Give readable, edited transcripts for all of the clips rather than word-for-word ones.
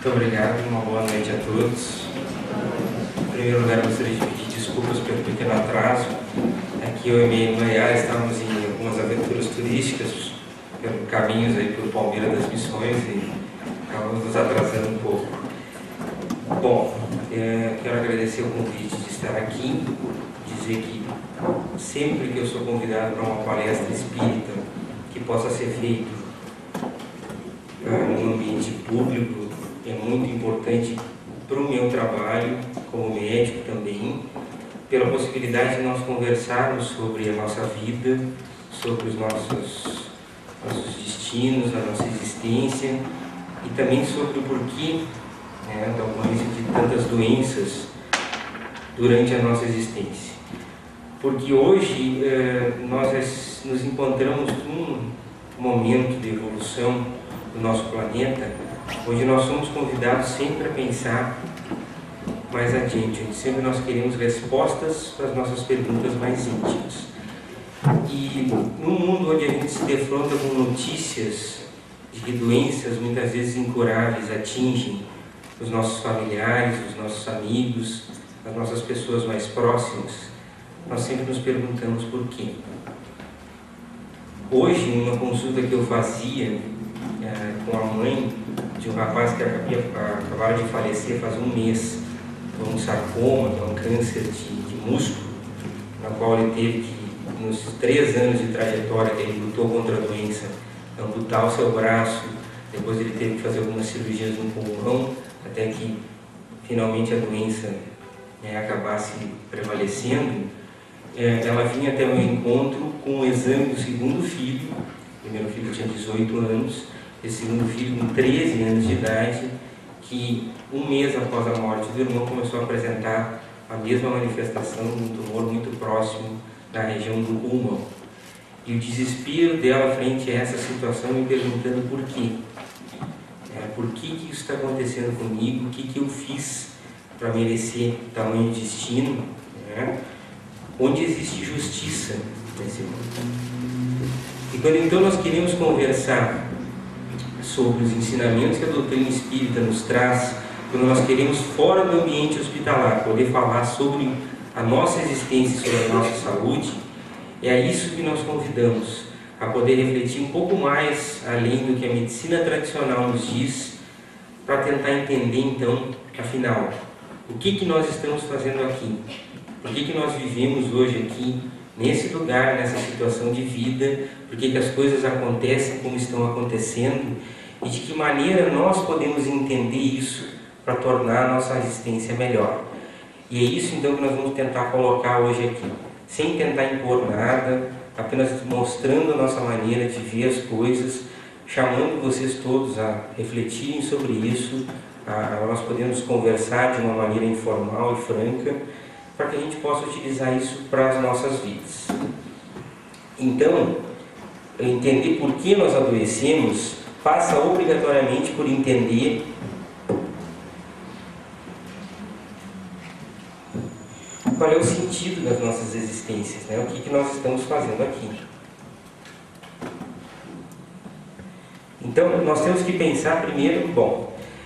Muito obrigado, uma boa noite a todos. Em primeiro lugar, gostaria de pedir desculpas pelo pequeno atraso. Aqui eu e minha irmã Yara estávamos em algumas aventuras turísticas, pelos caminhos aí pelo Palmeira das Missões e acabamos nos atrasando um pouco. Bom, quero agradecer o convite de estar aqui, dizer que sempre que eu sou convidado para uma palestra espírita que possa ser feita num ambiente público, é muito importante para o meu trabalho como médico também, pela possibilidade de nós conversarmos sobre a nossa vida, sobre os nossos destinos, a nossa existência e também sobre o porquê da ocorrência de tantas doenças durante a nossa existência. Porque hoje nós nos encontramos num momento de evolução do nosso planeta, onde nós somos convidados sempre a pensar mais adiante, onde sempre nós queremos respostas para as nossas perguntas mais íntimas. E num mundo onde a gente se defronta com notícias de que doenças muitas vezes incuráveis atingem os nossos familiares, os nossos amigos, as nossas pessoas mais próximas, nós sempre nos perguntamos por quê. Hoje, numa consulta que eu fazia com a mãe de um rapaz que acabara de falecer faz um mês, com um sarcoma, que é um câncer de músculo, na qual ele teve que, nos 3 anos de trajetória que ele lutou contra a doença, amputar o seu braço, depois ele teve que fazer algumas cirurgias no pulmão, até que finalmente a doença acabasse prevalecendo. Ela vinha até o meu encontro com o exame do segundo filho. O primeiro filho tinha 18 anos, esse segundo filho com 13 anos de idade, que um mês após a morte do irmão começou a apresentar a mesma manifestação de um tumor muito próximo da região do pulmão. E o desespero dela frente a essa situação, me perguntando por quê. Por que isso está acontecendo comigo? O que eu fiz para merecer tamanho destino? Onde existe justiça nesse mundo? E quando então nós queremos conversar sobre os ensinamentos que a doutrina espírita nos traz, quando nós queremos, fora do ambiente hospitalar, poder falar sobre a nossa existência, sobre a nossa saúde, é a isso que nós convidamos, a poder refletir um pouco mais além do que a medicina tradicional nos diz, para tentar entender então, afinal, o que nós estamos fazendo aqui? Por que nós vivemos hoje aqui, nesse lugar, nessa situação de vida? Por que as coisas acontecem como estão acontecendo? E de que maneira nós podemos entender isso para tornar a nossa existência melhor? E é isso então que nós vamos tentar colocar hoje aqui, sem tentar impor nada, apenas mostrando a nossa maneira de ver as coisas, chamando vocês todos a refletirem sobre isso, a nós podemos conversar de uma maneira informal e franca, para que a gente possa utilizar isso para as nossas vidas. Então, entender por que nós adoecemos passa obrigatoriamente por entender qual é o sentido das nossas existências, o que nós estamos fazendo aqui. Então, nós temos que pensar primeiro,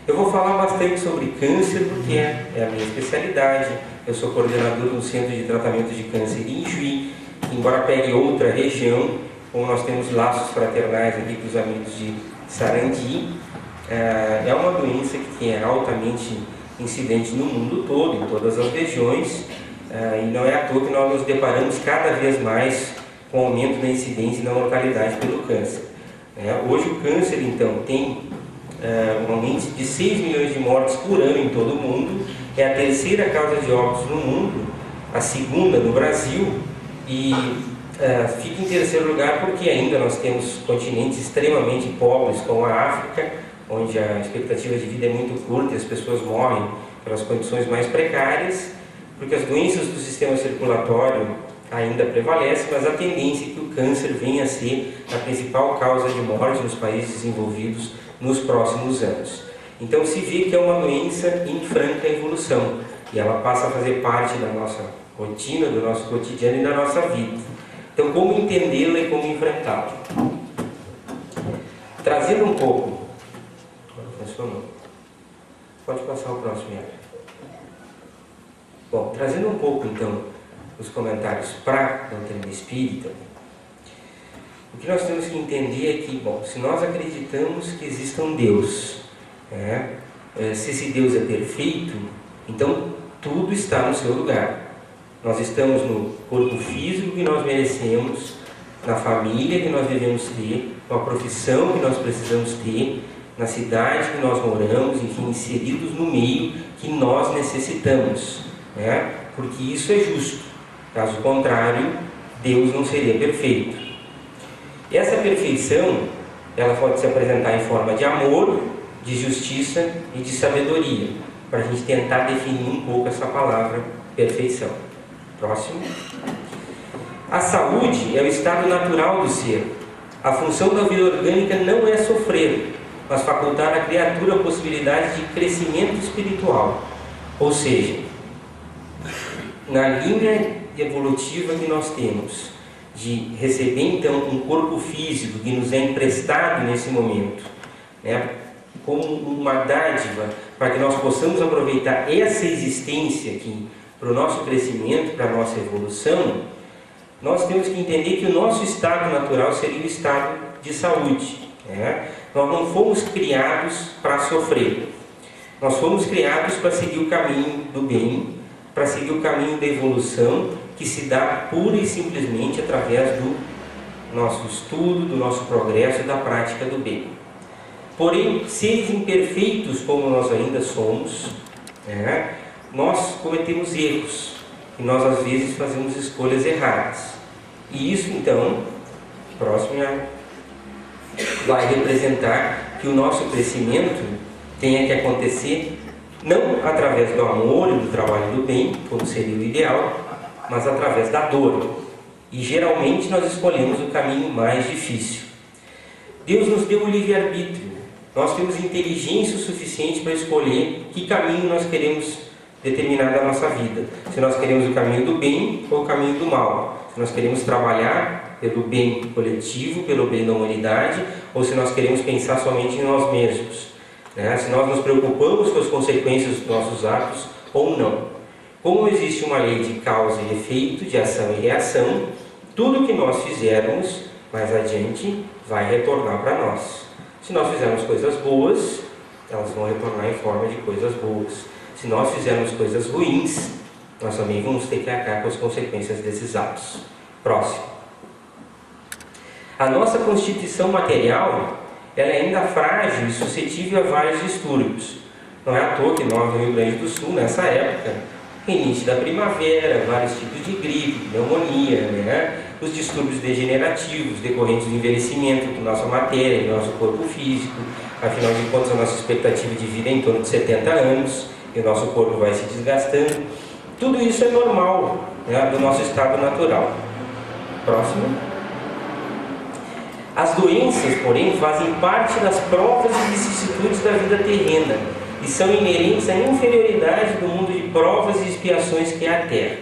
eu vou falar bastante sobre câncer porque é a minha especialidade. Eu sou coordenador do Centro de Tratamento de Câncer em Juí, embora pegue outra região, como nós temos laços fraternais aqui com os amigos de Sarandi. É uma doença que é altamente incidente no mundo todo, em todas as regiões, e não é à toa que nós nos deparamos cada vez mais com o aumento da incidência e da mortalidade pelo câncer. Hoje o câncer, então, tem um aumento de 6 milhões de mortes por ano em todo o mundo, é a terceira causa de óbitos no mundo, a segunda no Brasil, e fica em terceiro lugar porque ainda nós temos continentes extremamente pobres, como a África, onde a expectativa de vida é muito curta e as pessoas morrem pelas condições mais precárias, porque as doenças do sistema circulatório ainda prevalecem, mas a tendência é que o câncer venha a ser a principal causa de morte nos países desenvolvidos nos próximos anos. Então se vê que é uma doença em franca evolução e ela passa a fazer parte da nossa rotina, do nosso cotidiano e da nossa vida. Então como entendê-la e como enfrentá-la? Trazendo um pouco... Agora funcionou. Pode passar o próximo, Yara. Bom, trazendo um pouco então os comentários para a doutrina espírita, o que nós temos que entender é que, bom, se nós acreditamos que exista um Deus, se esse Deus é perfeito, então tudo está no seu lugar. Nós estamos no corpo físico que nós merecemos, na família que nós devemos ter, com a profissão que nós precisamos ter, na cidade que nós moramos, enfim, inseridos no meio que nós necessitamos, porque isso é justo. Caso contrário, Deus não seria perfeito. E essa perfeição, ela pode se apresentar em forma de amor, de justiça e de sabedoria, para a gente tentar definir um pouco essa palavra perfeição. Próximo. A saúde é o estado natural do ser. A função da vida orgânica não é sofrer, mas facultar à criatura a possibilidade de crescimento espiritual. Ou seja, na linha evolutiva que nós temos, de receber então um corpo físico que nos é emprestado nesse momento, como uma dádiva, para que nós possamos aproveitar essa existência aqui para o nosso crescimento, para a nossa evolução, nós temos que entender que o nosso estado natural seria o estado de saúde. Nós não fomos criados para sofrer, nós fomos criados para seguir o caminho do bem, para seguir o caminho da evolução, que se dá pura e simplesmente através do nosso estudo, do nosso progresso e da prática do bem. Porém, seres imperfeitos como nós ainda somos, nós cometemos erros e nós às vezes fazemos escolhas erradas. E isso então, próximo, vai representar que o nosso crescimento tenha que acontecer não através do amor e do trabalho do bem, como seria o ideal, mas através da dor. E geralmente nós escolhemos o caminho mais difícil. Deus nos deu o livre-arbítrio. Nós temos inteligência o suficiente para escolher que caminho nós queremos determinar da nossa vida. Se nós queremos o caminho do bem ou o caminho do mal. Se nós queremos trabalhar pelo bem coletivo, pelo bem da humanidade, ou se nós queremos pensar somente em nós mesmos. Se nós nos preocupamos com as consequências dos nossos atos ou não. Como existe uma lei de causa e efeito, de ação e reação, tudo que nós fizermos mais adiante vai retornar para nós. Se nós fizermos coisas boas, elas vão retornar em forma de coisas boas. Se nós fizermos coisas ruins, nós também vamos ter que arcar com as consequências desses atos. Próximo. A nossa constituição material, ela é ainda frágil e suscetível a vários distúrbios. Não é à toa que nós, no Rio Grande do Sul, nessa época, rinite da primavera, vários tipos de gripe, pneumonia, os distúrbios degenerativos decorrentes do envelhecimento da nossa matéria, do nosso corpo físico. Afinal de contas, a nossa expectativa de vida é em torno de 70 anos e o nosso corpo vai se desgastando. Tudo isso é normal, do nosso estado natural. Próximo. As doenças, porém, fazem parte das provas e vicissitudes da vida terrena e são inerentes à inferioridade do mundo de provas e expiações que é a Terra.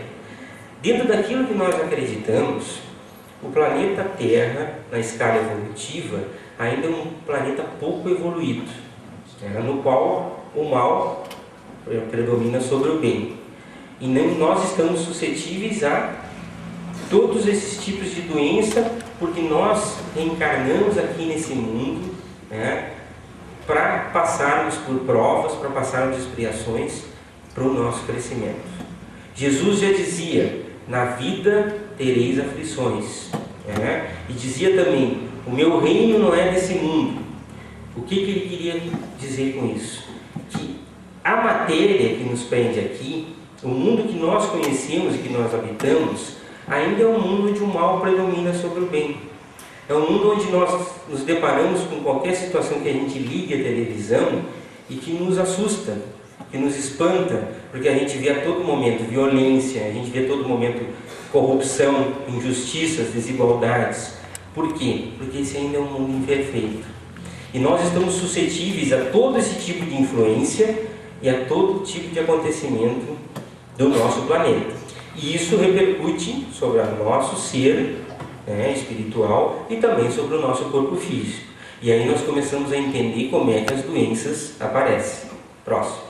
Dentro daquilo que nós acreditamos, o planeta Terra, na escala evolutiva, ainda é um planeta pouco evoluído, no qual o mal predomina sobre o bem. E nós estamos suscetíveis a todos esses tipos de doença, porque nós reencarnamos aqui nesse mundo, para passarmos por provas, para passarmos expiações para o nosso crescimento. Jesus já dizia: na vida tereis aflições, e dizia também: o meu reino não é desse mundo. O que ele queria dizer com isso? Que a matéria que nos prende aqui, o mundo que nós conhecemos e que nós habitamos, ainda é um mundo onde o mal predomina sobre o bem. É um mundo onde nós nos deparamos com qualquer situação que a gente ligue a televisão e que nos assusta, que nos espanta, porque a gente vê a todo momento violência, a gente vê a todo momento corrupção, injustiças, desigualdades. Por quê? Porque esse ainda é um mundo imperfeito. E nós estamos suscetíveis a todo esse tipo de influência e a todo tipo de acontecimento do nosso planeta. E isso repercute sobre o nosso ser espiritual e também sobre o nosso corpo físico. E aí nós começamos a entender como é que as doenças aparecem. Próximo.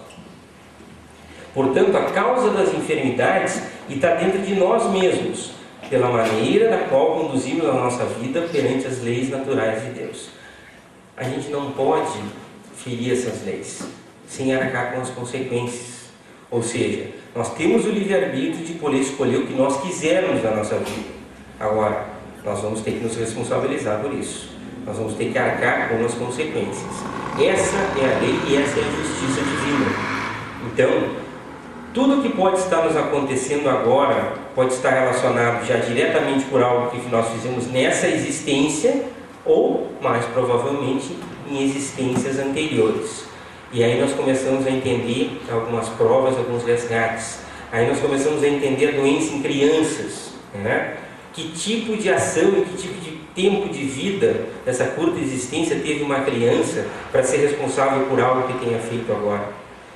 Portanto, a causa das enfermidades está dentro de nós mesmos, pela maneira da qual conduzimos a nossa vida perante as leis naturais de Deus. A gente não pode ferir essas leis sem arcar com as consequências. Ou seja, nós temos o livre-arbítrio de poder escolher o que nós quisermos na nossa vida. Agora, nós vamos ter que nos responsabilizar por isso. Nós vamos ter que arcar com as consequências. Essa é a lei e essa é a justiça divina. Então, tudo que pode estar nos acontecendo agora pode estar relacionado já diretamente por algo que nós fizemos nessa existência ou, mais provavelmente, em existências anteriores. E aí nós começamos a entender algumas provas, alguns resgates. Aí nós começamos a entender a doença em crianças, né? Que tipo de ação e que tipo de tempo de vida dessa curta existência teve uma criança para ser responsável por algo que tenha feito agora?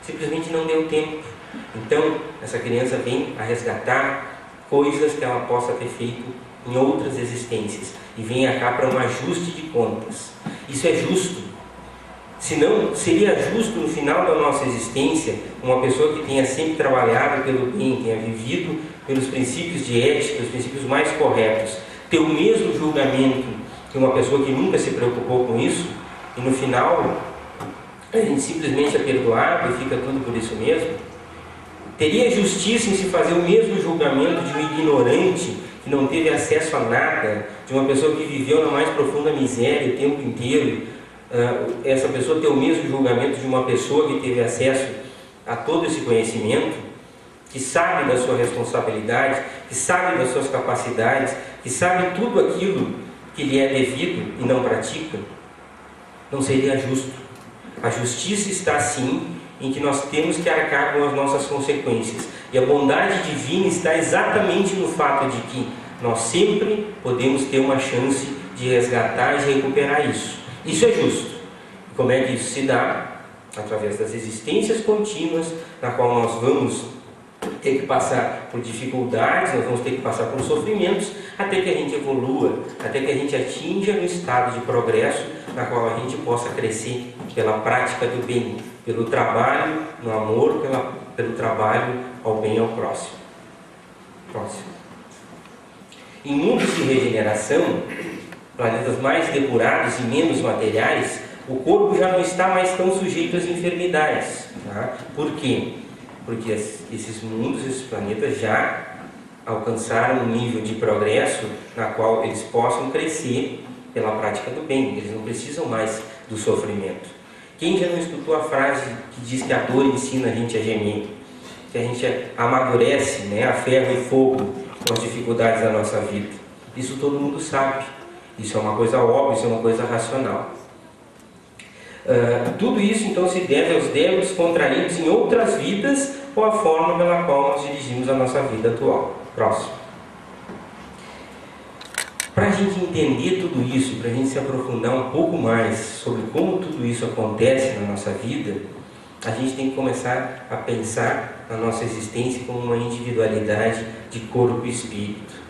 Simplesmente não deu tempo. Então, essa criança vem a resgatar coisas que ela possa ter feito em outras existências e vem cá para um ajuste de contas. Isso é justo. Senão, seria justo no final da nossa existência uma pessoa que tenha sempre trabalhado pelo bem, tenha vivido pelos princípios de ética, os princípios mais corretos, ter o mesmo julgamento que uma pessoa que nunca se preocupou com isso, e no final a gente simplesmente é perdoado e fica tudo por isso mesmo? Teria justiça em se fazer o mesmo julgamento de um ignorante que não teve acesso a nada, de uma pessoa que viveu na mais profunda miséria o tempo inteiro? Essa pessoa ter o mesmo julgamento de uma pessoa que teve acesso a todo esse conhecimento, que sabe da sua responsabilidade, que sabe das suas capacidades, que sabe tudo aquilo que lhe é devido e não pratica? Não seria justo. A justiça está sim em que nós temos que arcar com as nossas consequências. E a bondade divina está exatamente no fato de que nós sempre podemos ter uma chance de resgatar e de recuperar isso. Isso é justo. E como é que isso se dá? Através das existências contínuas, na qual nós vamos ter que passar por dificuldades, nós vamos ter que passar por sofrimentos, até que a gente evolua, até que a gente atinja um estado de progresso, na qual a gente possa crescer pela prática do bem, pelo trabalho no amor, pelo trabalho ao bem ao próximo. Em mundos de regeneração, planetas mais depurados e menos materiais, o corpo já não está mais tão sujeito às enfermidades. Tá? Por quê? Porque esses mundos, esses planetas já alcançaram um nível de progresso na qual eles possam crescer pela prática do bem. Eles não precisam mais do sofrimento. Quem já não escutou a frase que diz que a dor ensina a gente a gemer? Que a gente amadurece, né, a ferro e fogo com as dificuldades da nossa vida. Isso todo mundo sabe. Isso é uma coisa óbvia, isso é uma coisa racional. Tudo isso então se deve aos débitos contraídos em outras vidas ou a forma pela qual nós dirigimos a nossa vida atual. Próximo. Para a gente entender tudo isso, para a gente se aprofundar um pouco mais sobre como tudo isso acontece na nossa vida, a gente tem que começar a pensar na nossa existência como uma individualidade de corpo e espírito.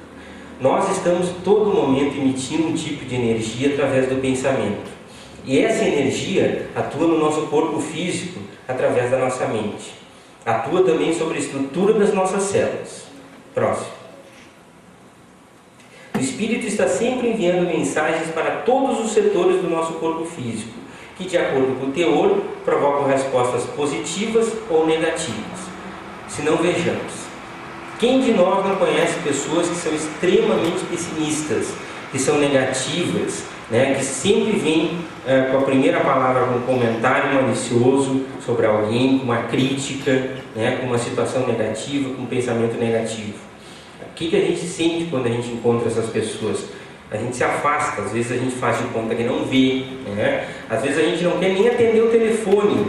Nós estamos todo momento emitindo um tipo de energia através do pensamento. E essa energia atua no nosso corpo físico através da nossa mente. Atua também sobre a estrutura das nossas células. Próximo. O Espírito está sempre enviando mensagens para todos os setores do nosso corpo físico, que de acordo com o teor, provocam respostas positivas ou negativas. Se não, vejamos. Quem de nós não conhece pessoas que são extremamente pessimistas, que são negativas, né, que sempre vêm com a primeira palavra com um comentário malicioso sobre alguém, com uma crítica, né, com uma situação negativa, com um pensamento negativo? O que a gente sente quando a gente encontra essas pessoas? A gente se afasta, às vezes a gente faz de conta que não vê, né? Às vezes a gente não quer nem atender o telefone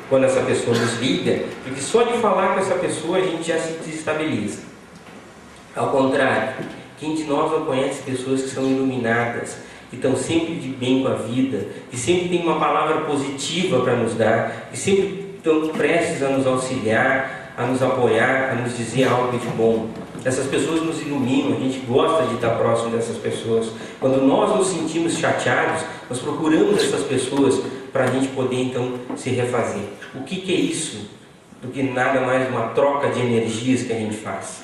quando essa pessoa nos liga, porque só de falar com essa pessoa a gente já se desestabiliza. Ao contrário, quem de nós não conhece pessoas que são iluminadas, que estão sempre de bem com a vida, que sempre tem uma palavra positiva para nos dar, que sempre estão prestes a nos auxiliar, a nos apoiar, a nos dizer algo de bom? Essas pessoas nos iluminam, a gente gosta de estar próximo dessas pessoas. Quando nós nos sentimos chateados, nós procuramos essas pessoas para a gente poder então se refazer. O que é isso? do que nada mais uma troca de energias que a gente faz.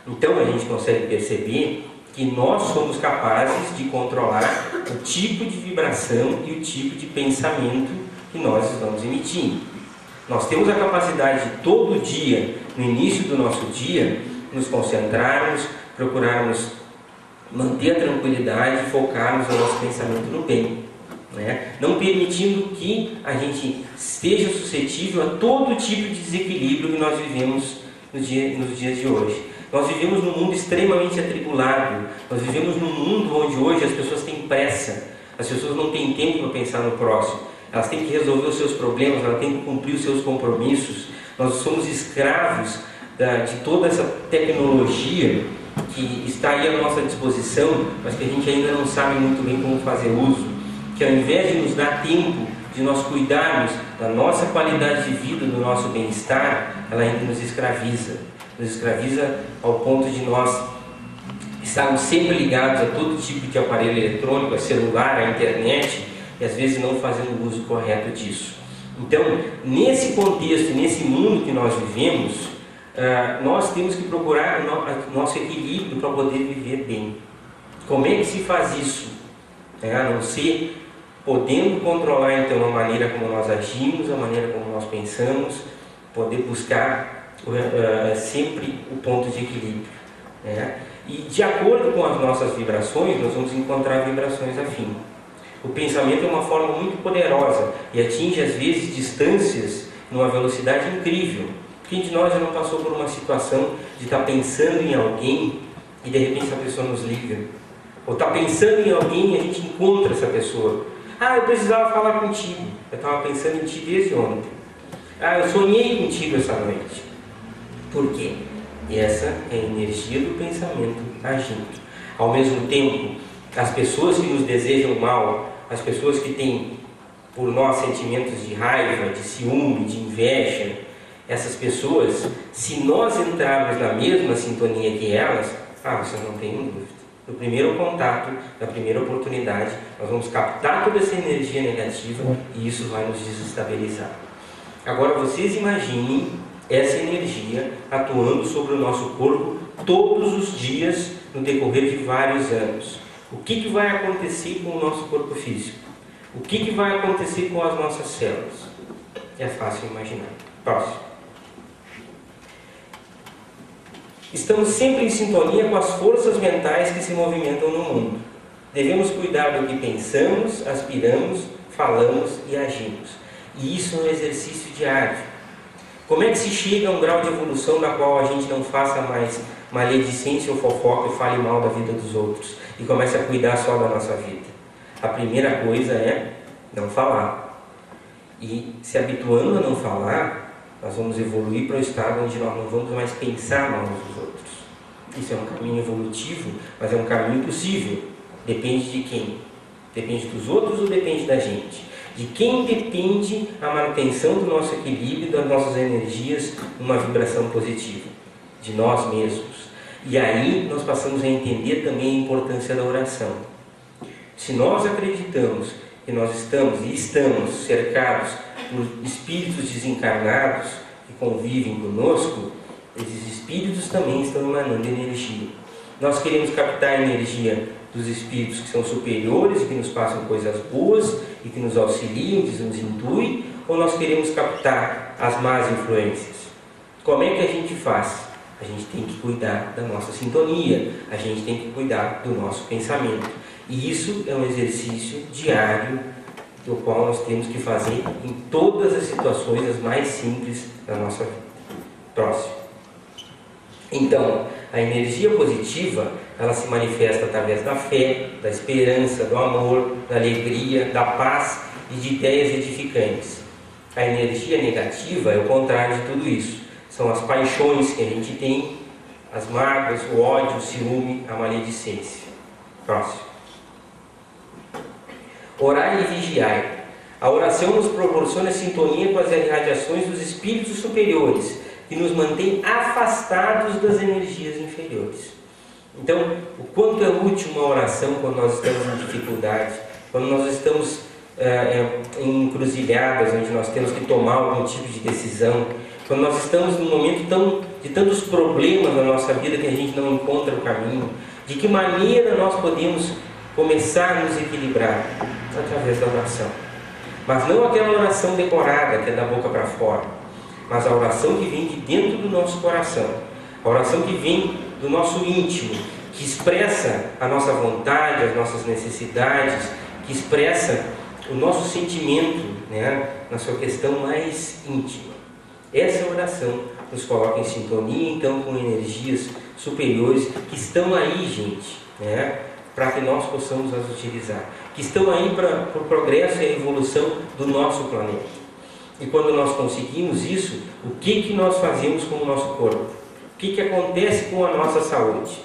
Então a gente consegue perceber que nós somos capazes de controlar o tipo de vibração e o tipo de pensamento que nós estamos emitindo. Nós temos a capacidade de todo dia, no início do nosso dia, nos concentrarmos, procurarmos manter a tranquilidade e focarmos o nosso pensamento no bem, né? Não permitindo que a gente esteja suscetível a todo tipo de desequilíbrio que nós vivemos nos dias de hoje. Nós vivemos num mundo extremamente atribulado, nós vivemos num mundo onde hoje as pessoas têm pressa, as pessoas não têm tempo para pensar no próximo, elas têm que resolver os seus problemas, elas têm que cumprir os seus compromissos. Nós somos escravos de toda essa tecnologia que está aí à nossa disposição, mas que a gente ainda não sabe muito bem como fazer uso, que ao invés de nos dar tempo de nós cuidarmos da nossa qualidade de vida, do nosso bem-estar, ela ainda nos escraviza ao ponto de nós estarmos sempre ligados a todo tipo de aparelho eletrônico, a celular, a internet, e às vezes não fazendo o uso correto disso. Então, nesse contexto, nesse mundo que nós vivemos, nós temos que procurar o nosso equilíbrio para poder viver bem. Como é que se faz isso? A não ser podendo controlar então a maneira como nós agimos, a maneira como nós pensamos, poder buscar sempre o ponto de equilíbrio, né? E de acordo com as nossas vibrações, nós vamos encontrar vibrações afins. O pensamento é uma forma muito poderosa e atinge às vezes distâncias numa velocidade incrível. Quem de nós já não passou por uma situação de estar pensando em alguém e de repente essa pessoa nos liga? Ou está pensando em alguém e a gente encontra essa pessoa. Eu precisava falar contigo, eu estava pensando em ti desde ontem. Eu sonhei contigo essa noite. Por quê? E essa é a energia do pensamento agindo. Ao mesmo tempo, as pessoas que nos desejam mal, as pessoas que têm por nós sentimentos de raiva, de ciúme, de inveja, essas pessoas, se nós entrarmos na mesma sintonia que elas, vocês não têm dúvida. No primeiro contato, na primeira oportunidade, nós vamos captar toda essa energia negativa e isso vai nos desestabilizar. Agora vocês imaginem essa energia atuando sobre o nosso corpo todos os dias no decorrer de vários anos. O que vai acontecer com o nosso corpo físico? O que vai acontecer com as nossas células? É fácil imaginar. Próximo. Estamos sempre em sintonia com as forças mentais que se movimentam no mundo. Devemos cuidar do que pensamos, aspiramos, falamos e agimos. E isso é um exercício diário. Como é que se chega a um grau de evolução na qual a gente não faça mais maledicência ou fofoca e fale mal da vida dos outros e comece a cuidar só da nossa vida? A primeira coisa é não falar. E se habituando a não falar, nós vamos evoluir para o estado onde nós não vamos mais pensar mal dos outros. Isso é um caminho evolutivo, mas é um caminho possível. Depende de quem? Depende dos outros ou depende da gente? De quem depende a manutenção do nosso equilíbrio, das nossas energias numa vibração positiva? De nós mesmos. E aí nós passamos a entender também a importância da oração. Se nós acreditamos que nós estamos cercados por espíritos desencarnados que convivem conosco, esses espíritos também estão emanando energia. Nós queremos captar a energia dos espíritos que são superiores e que nos passam coisas boas e que nos auxiliam, que nos intuem, ou nós queremos captar as más influências? Como é que a gente faz? A gente tem que cuidar da nossa sintonia, a gente tem que cuidar do nosso pensamento. E isso é um exercício diário, do qual nós temos que fazer em todas as situações as mais simples da nossa vida. Próximo. Então, a energia positiva, ela se manifesta através da fé, da esperança, do amor, da alegria, da paz e de ideias edificantes. A energia negativa é o contrário de tudo isso. São as paixões que a gente tem, as mágoas, o ódio, o ciúme, a maledicência. Próximo. Orai e vigiai. A oração nos proporciona sintonia com as irradiações dos espíritos superiores, que nos mantém afastados das energias inferiores. Então, o quanto é útil uma oração quando nós estamos em dificuldade, quando nós estamos em encruzilhadas, onde nós temos que tomar algum tipo de decisão, Quando nós estamos num momento de tantos problemas na nossa vida que a gente não encontra o caminho, de que maneira nós podemos começar a nos equilibrar? Através da oração. Mas não aquela oração decorada, que é da boca para fora, mas a oração que vem de dentro do nosso coração, a oração que vem do nosso íntimo, que expressa a nossa vontade, as nossas necessidades, que expressa o nosso sentimento, né, na sua questão mais íntima. Essa oração nos coloca em sintonia, então, com energias superiores que estão aí, gente, né, para que nós possamos as utilizar, que estão aí para o progresso e a evolução do nosso planeta. E quando nós conseguimos isso, o que nós fazemos com o nosso corpo? O que acontece com a nossa saúde?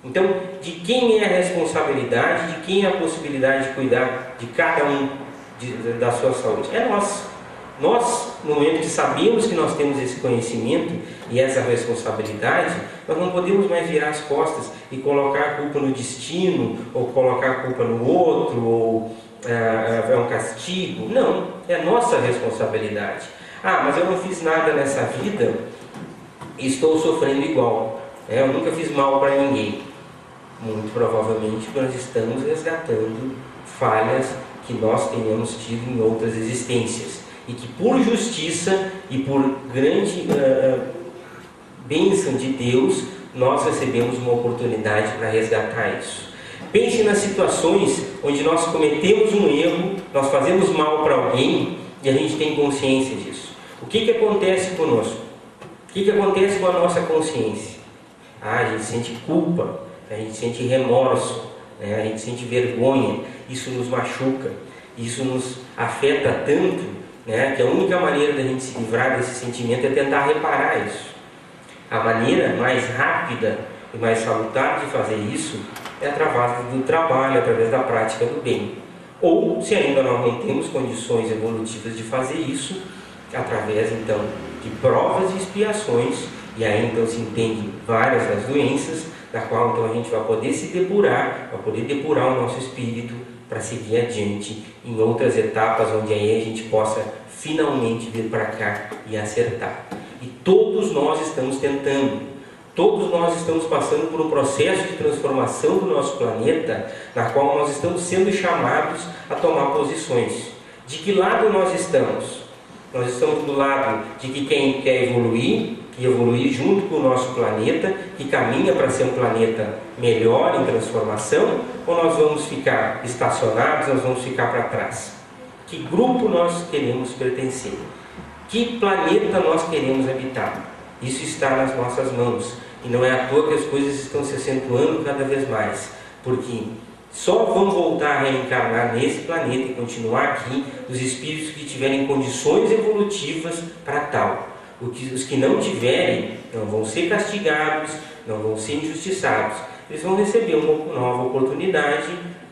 Então, de quem é a responsabilidade, de quem é a possibilidade de cuidar de cada um da sua saúde? É nós. Nós, no momento que sabemos que nós temos esse conhecimento e essa responsabilidade, nós não podemos mais virar as costas e colocar a culpa no destino, ou colocar a culpa no outro, ou é um castigo. Não, é nossa responsabilidade. Ah, mas eu não fiz nada nessa vida e estou sofrendo igual. Eu nunca fiz mal para ninguém. Muito provavelmente nós estamos resgatando falhas que nós tenhamos tido em outras existências. E que por justiça e por grande bênção de Deus, nós recebemos uma oportunidade para resgatar isso. Pense nas situações onde nós cometemos um erro, nós fazemos mal para alguém e a gente tem consciência disso. O que acontece conosco? O que acontece com a nossa consciência? A gente sente culpa, a gente sente remorso, né? A gente sente vergonha, isso nos machuca, isso nos afeta tanto, né, que a única maneira da gente se livrar desse sentimento é tentar reparar isso. A maneira mais rápida e mais salutar de fazer isso é através do trabalho, através da prática do bem. Ou, se ainda nós não temos condições evolutivas de fazer isso, através então de provas e expiações, e aí então se entende várias das doenças, da qual então a gente vai poder se depurar, vai poder depurar o nosso espírito para seguir adiante em outras etapas onde aí a gente possa finalmente vir para cá e acertar. E todos nós estamos tentando, todos nós estamos passando por um processo de transformação do nosso planeta, na qual nós estamos sendo chamados a tomar posições. De que lado nós estamos? Nós estamos do lado de que quem quer evoluir, que evoluir junto com o nosso planeta, que caminha para ser um planeta melhor em transformação, ou nós vamos ficar estacionados, nós vamos ficar para trás? Que grupo nós queremos pertencer? Que planeta nós queremos habitar? Isso está nas nossas mãos. E não é à toa que as coisas estão se acentuando cada vez mais. Porque só vão voltar a reencarnar nesse planeta e continuar aqui os espíritos que tiverem condições evolutivas para tal. Os que não tiverem não vão ser castigados, não vão ser injustiçados. Eles vão receber uma nova oportunidade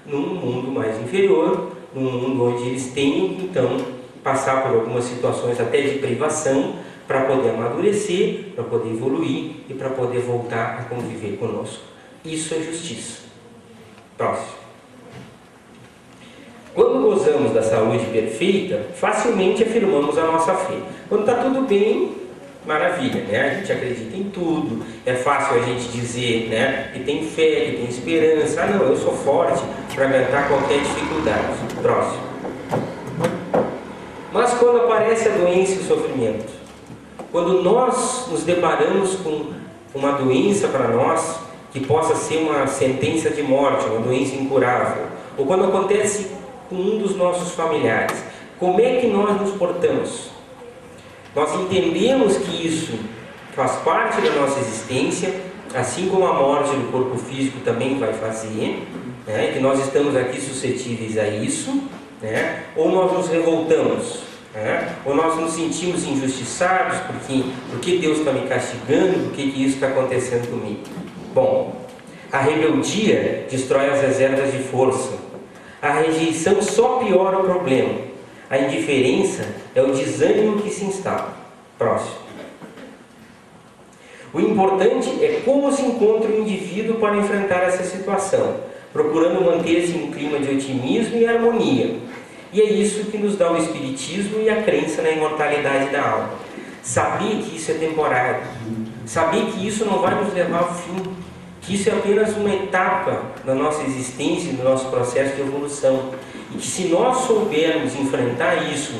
num mundo mais inferior, num mundo onde eles tenham que então passar por algumas situações até de privação para poder amadurecer, para poder evoluir e para poder voltar a conviver conosco. Isso é justiça. Próximo. Quando gozamos da saúde perfeita, facilmente afirmamos a nossa fé. Quando está tudo bem, maravilha, né? A gente acredita em tudo, é fácil a gente dizer, né, que tem fé, que tem esperança. Ah, não, eu sou forte para aguentar qualquer dificuldade. Próximo. Mas quando aparece a doença e o sofrimento, quando nós nos deparamos com uma doença para nós, que possa ser uma sentença de morte, uma doença incurável, ou quando acontece com um dos nossos familiares, como é que nós nos portamos? Nós entendemos que isso faz parte da nossa existência, assim como a morte do corpo físico também vai fazer, né? Que nós estamos aqui suscetíveis a isso, né? Ou nós nos revoltamos, né? Ou nós nos sentimos injustiçados, porque Deus está me castigando, porque que isso está acontecendo comigo? Bom, a rebeldia destrói as reservas de força, a rejeição só piora o problema. A indiferença é o desânimo que se instala. Próximo. O importante é como se encontra o indivíduo para enfrentar essa situação, procurando manter-se em um clima de otimismo e harmonia. E é isso que nos dá o Espiritismo e a crença na imortalidade da alma. Saber que isso é temporário, saber que isso não vai nos levar ao fim, que isso é apenas uma etapa da nossa existência, do nosso processo de evolução, e que se nós soubermos enfrentar isso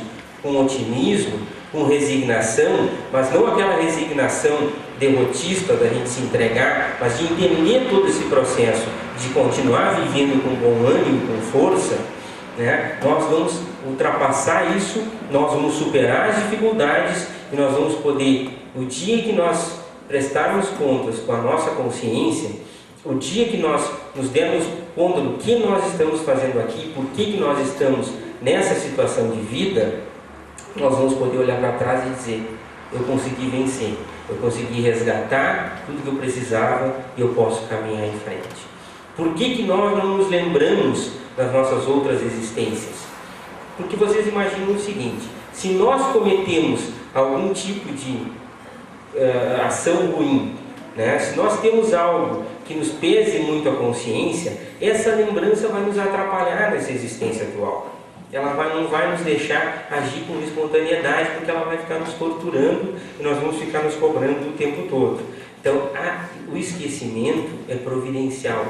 com otimismo, com resignação, mas não aquela resignação derrotista da gente se entregar, mas de entender todo esse processo, de continuar vivendo com bom ânimo, com força, né? Nós vamos ultrapassar isso, nós vamos superar as dificuldades e nós vamos poder, o dia que nós prestarmos contas com a nossa consciência, o dia que nós nos dermos conta do que nós estamos fazendo aqui, por que nós estamos nessa situação de vida, nós vamos poder olhar para trás e dizer: eu consegui vencer, eu consegui resgatar tudo que eu precisava e eu posso caminhar em frente. Por que nós não nos lembramos das nossas outras existências? Porque vocês imaginam o seguinte: se nós cometemos algum tipo de ação ruim, né? Se nós temos algo que nos pese muito a consciência, essa lembrança vai nos atrapalhar nessa existência atual. Ela não vai nos deixar agir com espontaneidade, porque ela vai ficar nos torturando e nós vamos ficar nos cobrando o tempo todo. Então, o esquecimento é providencial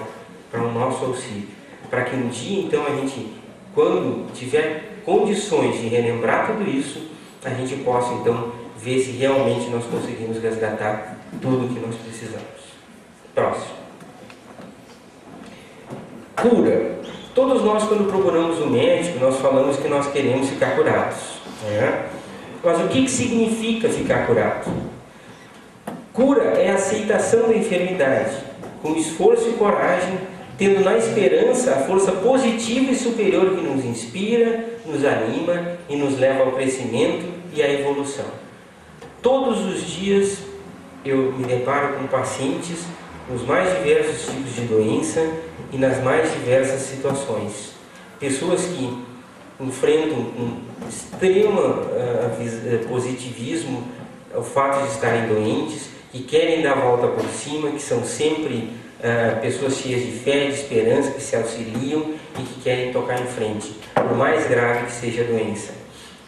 para o nosso auxílio, para que um dia, então, a gente, quando tiver condições de relembrar tudo isso, a gente possa, então, ver se realmente nós conseguimos resgatar tudo o que nós precisamos. Próximo. Cura. Todos nós, quando procuramos um médico, nós falamos que nós queremos ficar curados, né? Mas o que significa ficar curado? Cura é a aceitação da enfermidade, com esforço e coragem, tendo na esperança a força positiva e superior que nos inspira, nos anima e nos leva ao crescimento e à evolução. Todos os dias eu me deparo com pacientes nos mais diversos tipos de doença e nas mais diversas situações. Pessoas que enfrentam com extremo positivismo o fato de estarem doentes, que querem dar a volta por cima, que são sempre pessoas cheias de fé, de esperança, que se auxiliam e que querem tocar em frente, por mais grave que seja a doença.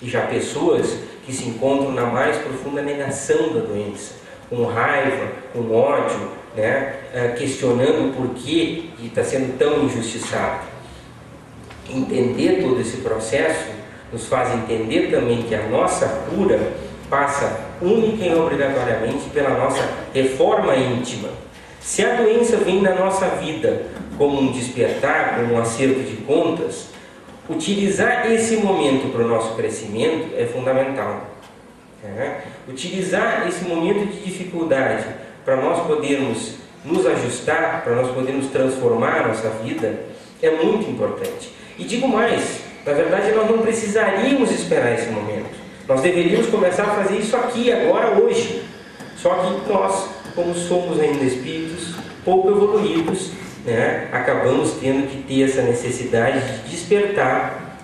E já pessoas que se encontram na mais profunda negação da doença, com raiva, com ódio, né? Questionando o porquê de estar sendo tão injustiçado. Entender todo esse processo nos faz entender também que a nossa cura passa única e obrigatoriamente pela nossa reforma íntima. Se a doença vem na nossa vida como um despertar, como um acerto de contas, utilizar esse momento para o nosso crescimento é fundamental. Utilizar esse momento de dificuldade para nós podermos nos ajustar, para nós podermos transformar a nossa vida, é muito importante. E digo mais, na verdade nós não precisaríamos esperar esse momento. Nós deveríamos começar a fazer isso aqui, agora, hoje. Só que nós, como somos ainda espíritos pouco evoluídos, né, acabamos tendo que ter essa necessidade de despertar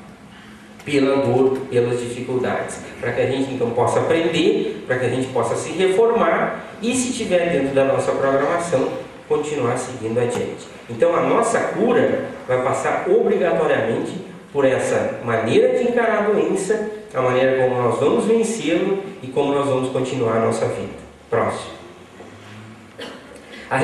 pela dor, pelas dificuldades, para que a gente então possa aprender, para que a gente possa se reformar e, se estiver dentro da nossa programação, continuar seguindo adiante. Então a nossa cura vai passar obrigatoriamente por essa maneira de encarar a doença, a maneira como nós vamos vencê-lo e como nós vamos continuar a nossa vida. Próximo. A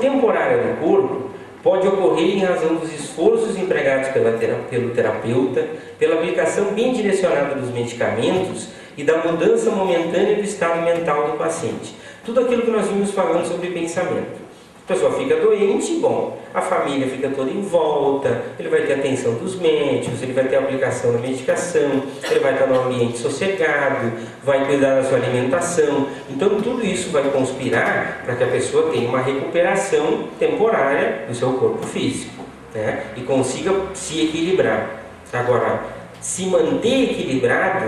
temporária do corpo pode ocorrer em razão dos esforços empregados pelo terapeuta, pela aplicação bem direcionada dos medicamentos e da mudança momentânea do estado mental do paciente. Tudo aquilo que nós vimos falando sobre pensamento. A pessoa fica doente, bom, a família fica toda em volta, ele vai ter a atenção dos médicos, ele vai ter a aplicação da medicação, ele vai estar num ambiente sossegado, vai cuidar da sua alimentação. Então tudo isso vai conspirar para que a pessoa tenha uma recuperação temporária do seu corpo físico, né? E consiga se equilibrar. Agora, se manter equilibrado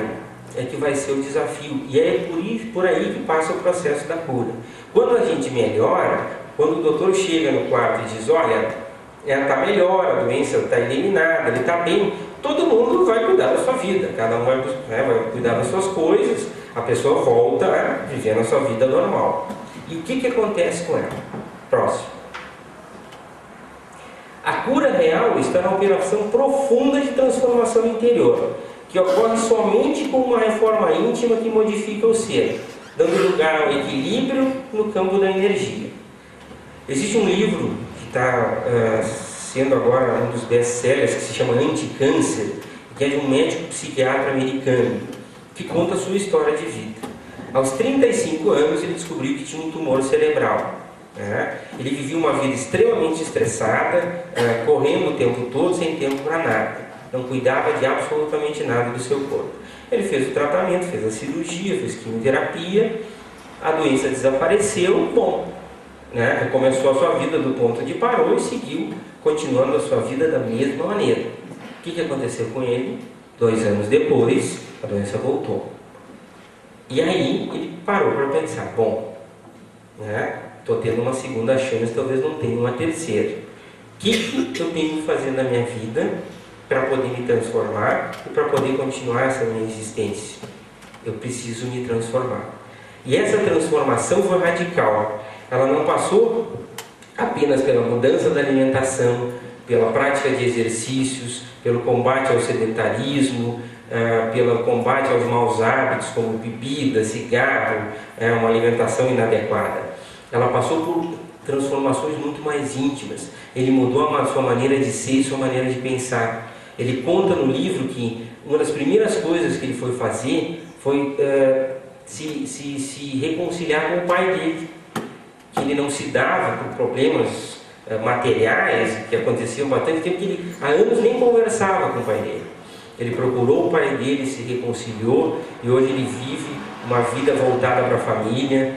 é que vai ser o desafio, e é por aí que passa o processo da cura. Quando a gente melhora, quando o doutor chega no quarto e diz: olha, está melhor, a doença está eliminada, ele está bem, todo mundo vai cuidar da sua vida, cada um vai cuidar das suas coisas, a pessoa volta a viver a sua vida normal. E o que acontece com ela? Próximo. A cura real está na operação profunda de transformação interior. que ocorre somente com uma reforma íntima que modifica o ser, dando lugar ao equilíbrio no campo da energia. Existe um livro que está sendo agora um dos best-sellers, que se chama Anticâncer, que é de um médico psiquiatra americano, que conta a sua história de vida. Aos 35 anos ele descobriu que tinha um tumor cerebral. Ele vivia uma vida extremamente estressada, correndo o tempo todo, sem tempo para nada. Não cuidava de absolutamente nada do seu corpo. Ele fez o tratamento, fez a cirurgia, fez quimioterapia, a doença desapareceu, recomeçou a sua vida do ponto onde parou e seguiu continuando a sua vida da mesma maneira. O que aconteceu com ele? 2 anos depois, a doença voltou. E aí ele parou para pensar, estou tendo uma segunda chance, talvez não tenha uma terceira. O que eu tenho que fazer na minha vida para poder me transformar e para poder continuar essa minha existência? Eu preciso me transformar. E essa transformação foi radical. Ela não passou apenas pela mudança da alimentação, pela prática de exercícios, pelo combate ao sedentarismo, pelo combate aos maus hábitos como bebida, cigarro, uma alimentação inadequada. Ela passou por transformações muito mais íntimas. Ele mudou a sua maneira de ser e sua maneira de pensar. Ele conta no livro que uma das primeiras coisas que ele foi fazer foi se reconciliar com o pai dele, que ele não se dava por problemas materiais que aconteciam há bastante tempo, que ele há anos nem conversava com o pai dele. Ele procurou o pai dele, se reconciliou e hoje ele vive uma vida voltada para a família,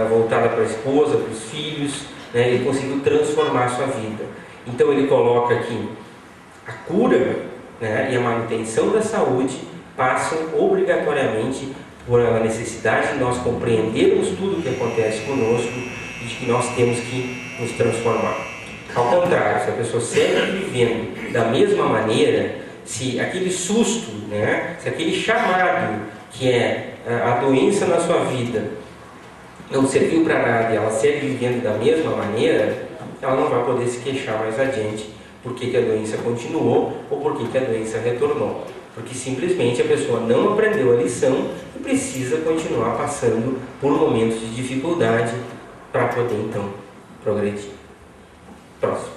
voltada para a esposa, para os filhos. Ele conseguiu transformar a sua vida. Então ele coloca que a cura e a manutenção da saúde passam obrigatoriamente por a necessidade de nós compreendermos tudo o que acontece conosco e de que nós temos que nos transformar. Ao contrário, se a pessoa segue vivendo da mesma maneira, se aquele susto, se aquele chamado que é a doença na sua vida não serviu para nada e ela segue vivendo da mesma maneira, ela não vai poder se queixar mais adiante por que a doença continuou ou por que a doença retornou. Porque simplesmente a pessoa não aprendeu a lição e precisa continuar passando por momentos de dificuldade para poder então progredir. Próximo.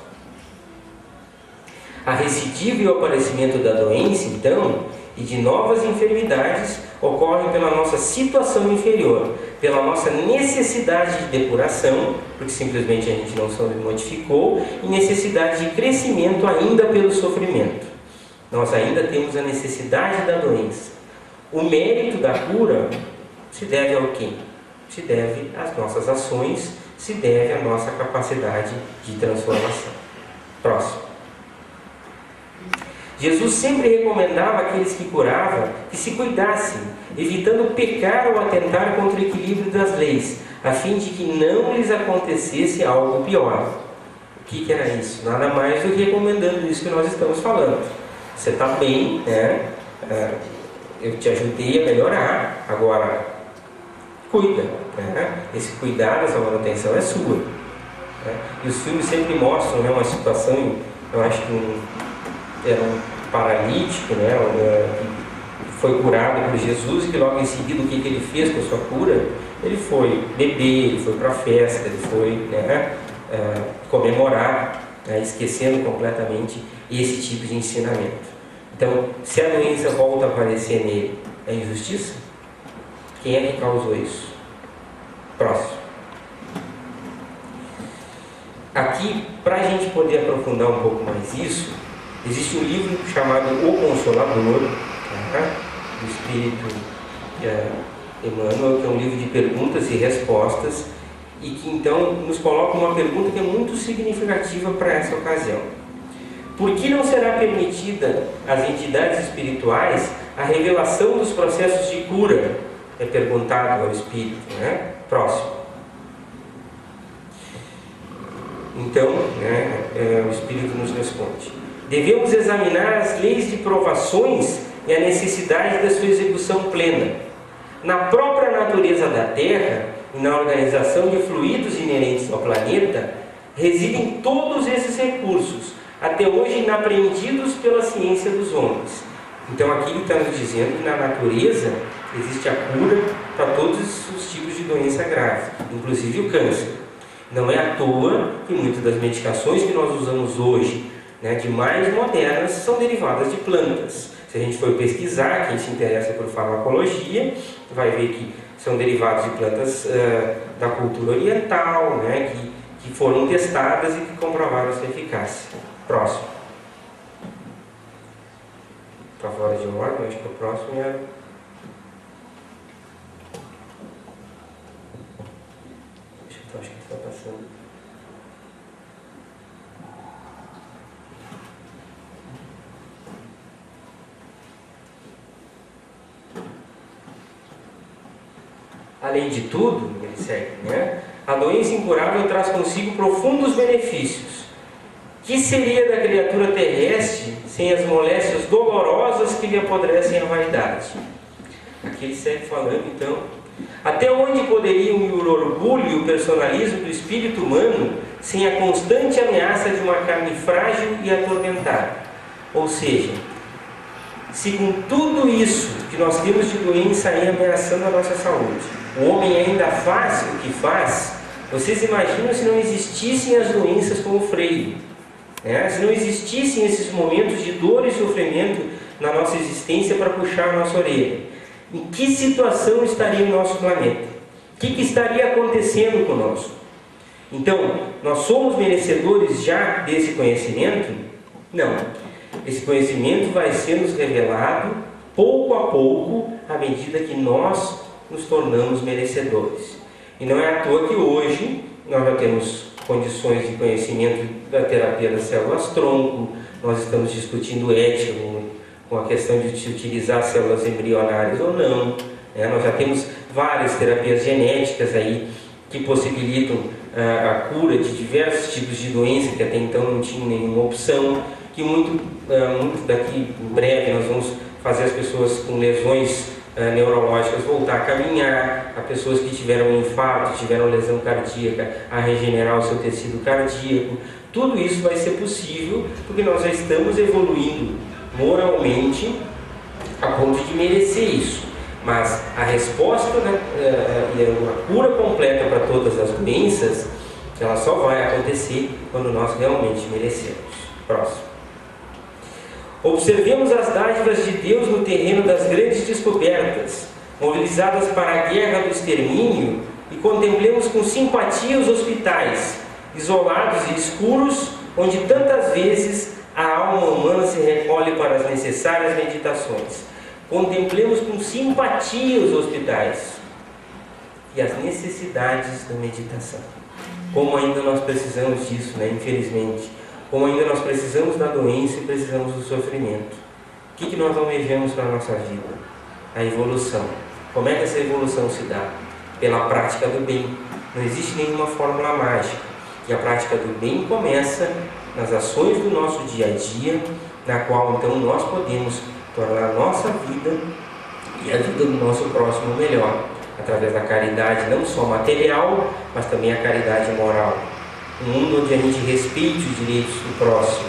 A recidiva e o aparecimento da doença, então, e de novas enfermidades ocorrem pela nossa situação inferior, pela nossa necessidade de depuração, porque simplesmente a gente não se modificou, e necessidade de crescimento ainda pelo sofrimento. Nós ainda temos a necessidade da doença. O mérito da cura se deve ao quê? Se deve às nossas ações, se deve à nossa capacidade de transformação. Próximo. Jesus sempre recomendava àqueles que curavam que se cuidassem, evitando pecar ou atentar contra o equilíbrio das leis, a fim de que não lhes acontecesse algo pior. O que era isso? Nada mais do que recomendando isso que nós estamos falando. Você está bem, eu te ajudei a melhorar, agora cuida. Esse cuidado, essa manutenção é sua. E os filmes sempre mostram uma situação, eu acho que era um paralítico, que foi curado por Jesus, e que logo em seguida o que ele fez com a sua cura? Ele foi beber, ele foi para a festa, ele foi comemorar, esquecendo completamente esse tipo de ensinamento. Então, se a doença volta a aparecer nele, é injustiça? Quem é que causou isso? Próximo. Aqui, para a gente poder aprofundar um pouco mais isso, existe um livro chamado O Consolador, do Espírito Emmanuel, que é um livro de perguntas e respostas, e que então nos coloca uma pergunta que é muito significativa para essa ocasião. Por que não será permitida às entidades espirituais a revelação dos processos de cura? É perguntado ao Espírito, Próximo. Então, o Espírito nos responde. Devemos examinar as leis de provações e a necessidade da sua execução plena. Na própria natureza da Terra e na organização de fluidos inerentes ao planeta, residem todos esses recursos, até hoje inaprendidos pela ciência dos homens. Então aqui ele está nos dizendo que na natureza existe a cura para todos os tipos de doença grave, inclusive o câncer. Não é à toa que muitas das medicações que nós usamos hoje, né, de mais modernas, são derivadas de plantas. Se a gente for pesquisar, quem se interessa por farmacologia, vai ver que são derivados de plantas da cultura oriental, né, que foram testadas e que comprovaram sua eficácia. Próximo. Está fora de ordem, acho que o próximo é... Acho que está passando. Além de tudo, ele segue, né? A doença incurável traz consigo profundos benefícios. Que seria da criatura terrestre sem as moléstias dolorosas que lhe apodrecem a vaidade? Aqui ele segue falando, então, até onde poderiam ir o orgulho e o personalismo do espírito humano sem a constante ameaça de uma carne frágil e atormentada? Ou seja, se com tudo isso que nós temos de doença aí ameaçando a nossa saúde, o homem ainda faz o que faz, vocês imaginam se não existissem as doenças como freio, né? Se não existissem esses momentos de dor e sofrimento na nossa existência para puxar a nossa orelha, em que situação estaria o nosso planeta? O que estaria acontecendo conosco? Então, nós somos merecedores já desse conhecimento? Não. Esse conhecimento vai ser nos revelado pouco a pouco, à medida que nós nos tornamos merecedores. E não é à toa que hoje nós já temos condições de conhecimento da terapia das células-tronco, nós estamos discutindo ética com a questão de se utilizar células embrionárias ou não, né? Nós já temos várias terapias genéticas aí que possibilitam a cura de diversos tipos de doença que até então não tinham nenhuma opção, que muito daqui em breve nós vamos fazer as pessoas com lesões neurológicas voltar a caminhar, a pessoas que tiveram um infarto, tiveram lesão cardíaca, a regenerar o seu tecido cardíaco. Tudo isso vai ser possível porque nós já estamos evoluindo moralmente a ponto de merecer isso. Mas a resposta, né, e a cura completa para todas as doenças, ela só vai acontecer quando nós realmente merecemos. Próximo. Observemos as dádivas de Deus no terreno das grandes descobertas, mobilizadas para a guerra do extermínio, e contemplemos com simpatia os hospitais, isolados e escuros, onde tantas vezes a alma humana se recolhe para as necessárias meditações. Contemplemos com simpatia os hospitais e as necessidades da meditação. Como ainda nós precisamos disso, né? Infelizmente. Como ainda nós precisamos da doença e precisamos do sofrimento. O que nós almejamos para a nossa vida? A evolução. Como é que essa evolução se dá? Pela prática do bem. Não existe nenhuma fórmula mágica. E a prática do bem começa nas ações do nosso dia a dia, na qual então nós podemos tornar a nossa vida e a vida do nosso próximo melhor, através da caridade não só material, mas também a caridade moral. Um mundo onde a gente respeite os direitos do próximo,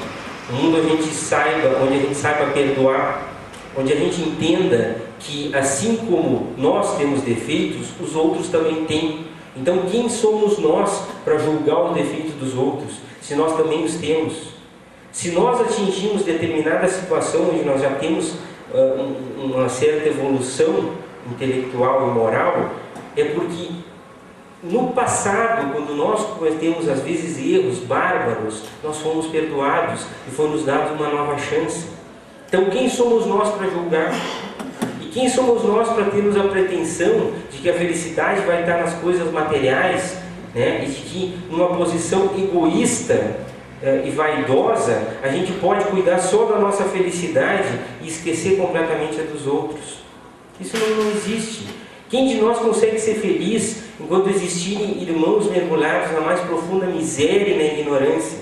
um mundo onde a gente saiba perdoar, onde a gente entenda que assim como nós temos defeitos, os outros também têm. Então quem somos nós para julgar os defeitos dos outros, se nós também os temos? Se nós atingimos determinada situação onde nós já temos uma certa evolução intelectual e moral, é porque no passado, quando nós cometemos às vezes erros bárbaros, nós fomos perdoados e foi nos dado uma nova chance. Então quem somos nós para julgar? E quem somos nós para termos a pretensão de que a felicidade vai estar nas coisas materiais, né? E de que numa posição egoísta e vaidosa, a gente pode cuidar só da nossa felicidade e esquecer completamente a dos outros? Isso não existe. Quem de nós consegue ser feliz enquanto existirem irmãos mergulhados na mais profunda miséria e na ignorância?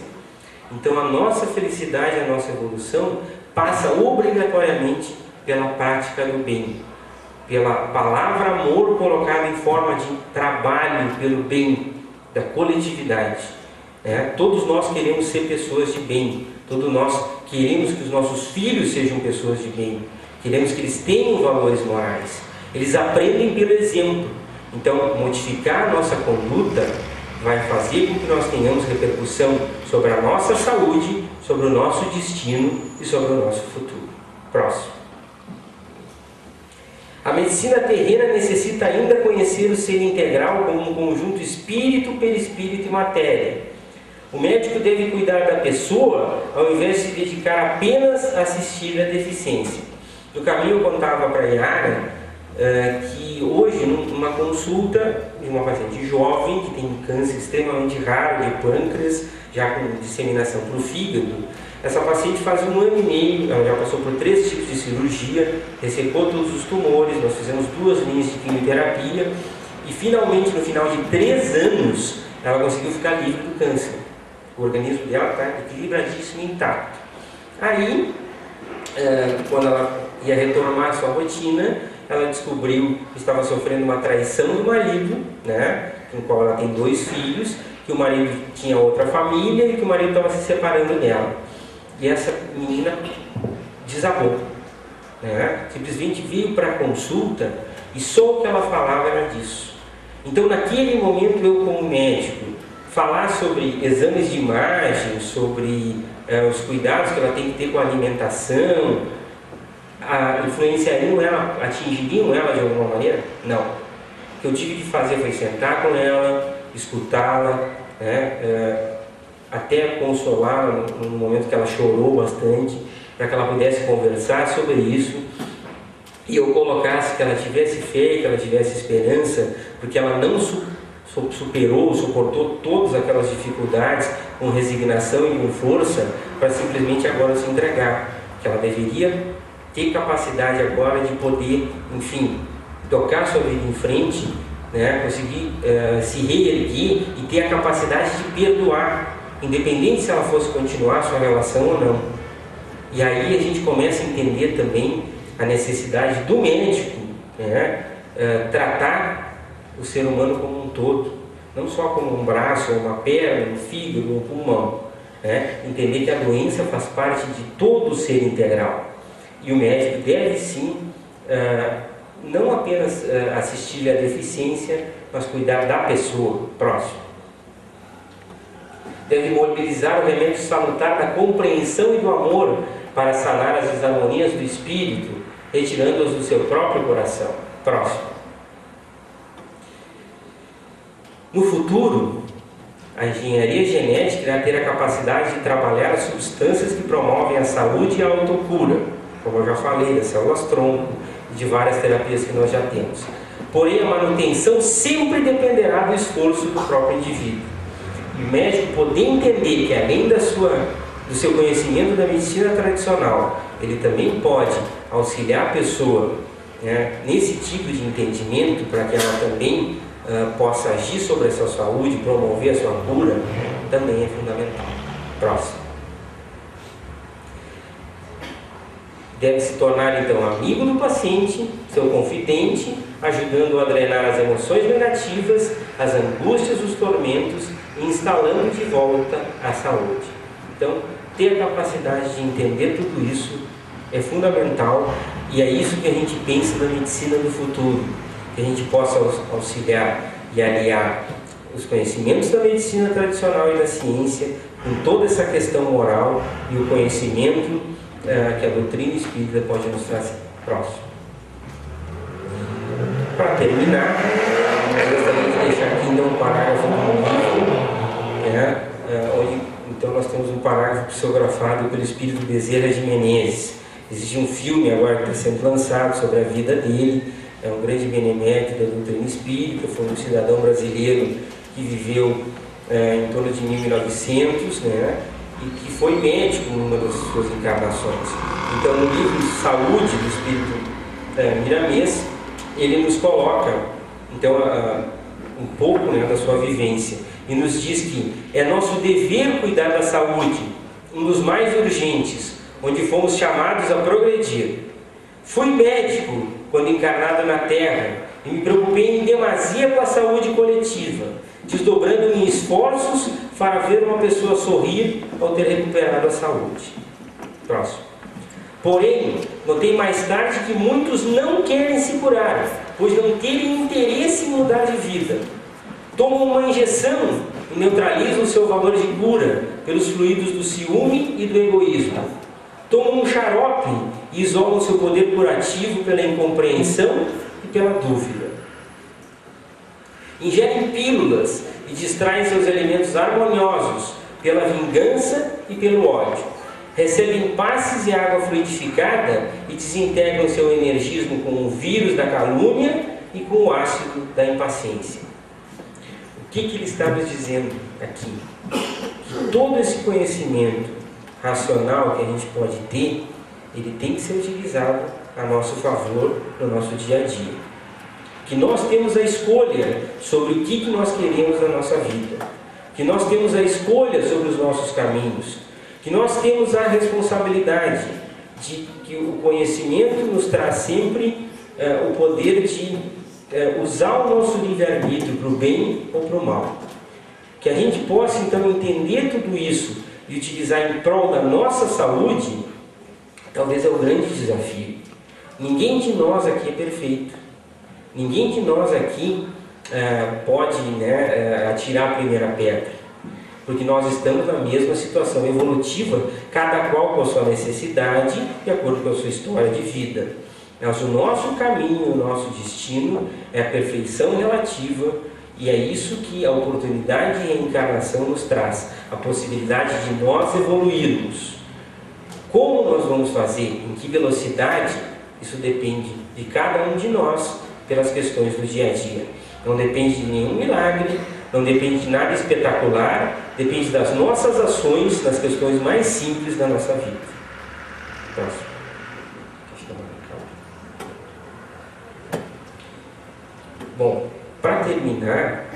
Então a nossa felicidade, a nossa evolução passa obrigatoriamente pela prática do bem, pela palavra amor colocada em forma de trabalho pelo bem da coletividade. Todos nós queremos ser pessoas de bem, todos nós queremos que os nossos filhos sejam pessoas de bem, queremos que eles tenham valores morais. Eles aprendem pelo exemplo. Então, modificar a nossa conduta vai fazer com que nós tenhamos repercussão sobre a nossa saúde, sobre o nosso destino e sobre o nosso futuro. Próximo. A medicina terrena necessita ainda conhecer o ser integral como um conjunto espírito, perispírito e matéria. O médico deve cuidar da pessoa ao invés de se dedicar apenas a assistir à deficiência. No caminho eu contava para a Yara que hoje, numa consulta de uma paciente jovem que tem um câncer extremamente raro de pâncreas, já com disseminação para o fígado, essa paciente faz 1 ano e meio, ela já passou por 3 tipos de cirurgia, ressecou todos os tumores, nós fizemos 2 linhas de quimioterapia e finalmente, no final de 3 anos, ela conseguiu ficar livre do câncer. O organismo dela está equilibradíssimo, intacto. Aí, quando ela ia retomar a sua rotina, ela descobriu que estava sofrendo uma traição do marido, né, com o qual ela tem 2 filhos, que o marido tinha outra família e que o marido estava se separando dela. E essa menina desabou, né? Simplesmente veio para a consulta e só o que ela falava era disso. Então, naquele momento, eu como médico, falar sobre exames de imagem, sobre os cuidados que ela tem que ter com a alimentação, influenciariam ela, atingiriam ela de alguma maneira? Não. O que eu tive que fazer foi sentar com ela, escutá-la, né, até consolá-la no momento que ela chorou bastante, para que ela pudesse conversar sobre isso, e eu colocasse que ela tivesse fé, que ela tivesse esperança, porque ela não superou, suportou todas aquelas dificuldades com resignação e com força, para simplesmente agora se entregar, que ela deveria ter capacidade agora de poder, enfim, tocar sua vida em frente, né, conseguir se reerguer e ter a capacidade de perdoar, independente se ela fosse continuar a sua relação ou não. E aí a gente começa a entender também a necessidade do médico, né, tratar o ser humano como um todo, não só como um braço, uma perna, um fígado, um pulmão, né, entender que a doença faz parte de todo o ser integral. E o médico deve sim, não apenas assistir à deficiência, mas cuidar da pessoa. Próximo. Deve mobilizar o remédio salutar da compreensão e do amor para sanar as desarmonias do espírito, retirando-as do seu próprio coração. Próximo. No futuro, a engenharia genética irá ter a capacidade de trabalhar as substâncias que promovem a saúde e a autocura, como eu já falei, das células-tronco e de várias terapias que nós já temos. Porém, a manutenção sempre dependerá do esforço do próprio indivíduo. E o médico poder entender que, além do seu conhecimento da medicina tradicional, ele também pode auxiliar a pessoa, né, nesse tipo de entendimento, para que ela também possa agir sobre a sua saúde, promover a sua cura, também é fundamental. Próximo. Deve se tornar então amigo do paciente, seu confidente, ajudando-o a drenar as emoções negativas, as angústias, os tormentos, e instalando de volta a saúde. Então, ter a capacidade de entender tudo isso é fundamental, e é isso que a gente pensa da medicina do futuro, que a gente possa auxiliar e aliar os conhecimentos da medicina tradicional e da ciência com toda essa questão moral e o conhecimento que a doutrina espírita pode nos trazer. Próximo. Para terminar, eu gostaria de deixar aqui então um parágrafo do livro, onde então nós temos um parágrafo psicografado pelo espírito Bezerra de Menezes. Existe um filme agora que está sendo lançado sobre a vida dele. É um grande benemérito da doutrina espírita, foi um cidadão brasileiro que viveu em torno de 1900, né, e que foi médico numa das suas encarnações. Então, no livro Saúde, do espírito Miramês, ele nos coloca então um pouco, né, da sua vivência e nos diz que é nosso dever cuidar da saúde, um dos mais urgentes, onde fomos chamados a progredir. Fui médico quando encarnado na Terra e me preocupei em demasia com a saúde coletiva, desdobrando-me em esforços para ver uma pessoa sorrir ao ter recuperado a saúde. Próximo. Porém, notei mais tarde que muitos não querem se curar, pois não terem interesse em mudar de vida. Tomam uma injeção e neutralizam o seu valor de cura pelos fluidos do ciúme e do egoísmo. Tomam um xarope e isolam seu poder curativo pela incompreensão e pela dúvida. Ingerem pílulas e distraem seus elementos harmoniosos pela vingança e pelo ódio. Recebem passes e água fluidificada e desintegram seu energismo com o vírus da calúnia e com o ácido da impaciência. O que ele está nos dizendo aqui? Que todo esse conhecimento racional que a gente pode ter, ele tem que ser utilizado a nosso favor no nosso dia a dia. Que nós temos a escolha sobre o que nós queremos na nossa vida. Que nós temos a escolha sobre os nossos caminhos. Que nós temos a responsabilidade de que o conhecimento nos traz sempre o poder de usar o nosso livre-arbítrio para o bem ou para o mal. Que a gente possa então entender tudo isso e utilizar em prol da nossa saúde, talvez é o grande desafio. Ninguém de nós aqui é perfeito. Ninguém de nós aqui pode atirar a primeira pedra. Porque nós estamos na mesma situação evolutiva, cada qual com a sua necessidade, de acordo com a sua história de vida. Mas o nosso caminho, o nosso destino é a perfeição relativa, e é isso que a oportunidade de reencarnação nos traz, a possibilidade de nós evoluirmos. Como nós vamos fazer, em que velocidade, isso depende de cada um de nós, pelas questões do dia a dia. Não depende de nenhum milagre, não depende de nada espetacular, depende das nossas ações nas questões mais simples da nossa vida. Próximo. Bom, para terminar,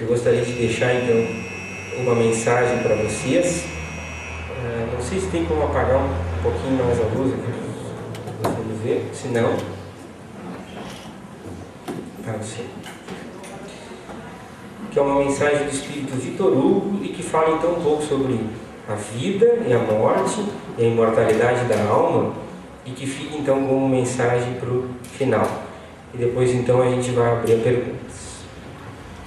eu gostaria de deixar então uma mensagem para vocês. Não sei se tem como apagar um pouquinho mais a luz aqui. Vamos ver, se não... sim. Que é uma mensagem do Espírito Victor Hugo e que fala então um pouco sobre a vida e a morte e a imortalidade da alma, e que fica então como mensagem para o final. E depois então a gente vai abrir a perguntas.